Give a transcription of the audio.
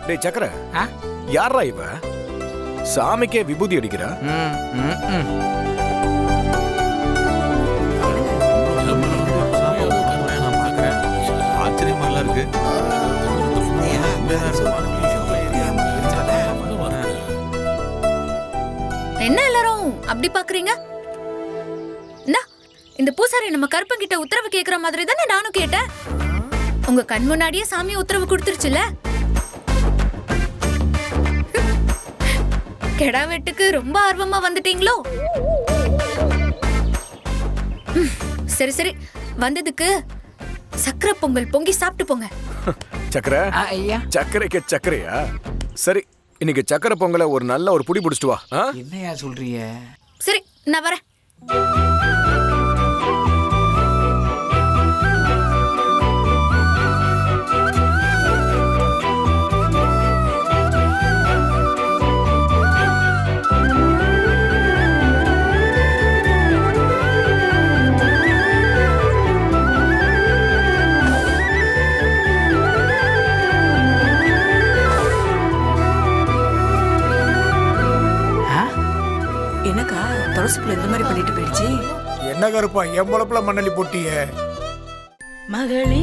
டேய் சக்கர, ஆ? யாரா இவ? சாமிக்கே விபூதி அடிக்கிறா? ஆச்சரியமா இருக்கு. என்ன எல்லாரும் அப்படி பாக்குறீங்க? இந்தா, இந்த பூசாரி நம்ம கருப்பங்கிட்ட உத்தரவு கேக்குற மாதிரி தானே நானும் கேட்டேன். உங்க கண் முன்னாடியே சாமி உத்தரவு கொடுத்துருச்சுல. கெடா வெட்டுக்கு ரொம்ப ஆர்வமா வந்துட்டீங்களோ? சரி சரி, வந்ததுக்கு சக்கரை பொங்கல் பொங்கி சாப்பிட்டு போங்க. சக்கர, ஐயா, சக்கரைக்கு சக்கரையா? சரி, இன்னைக்கு சக்கரை பொங்கலை ஒரு நல்ல ஒரு புடி பிடிச்சிட்டு வா. ஆ? என்னையா சொல்றீங்க? சரி, நான் வரேன். என்னக்கா துளசிப்புல இந்த மாதிரி பண்ணிட்டு போயிடுச்சு? என்ன கருப்பா என் பொழப்புல மண்ணலி போட்டிய? மகளே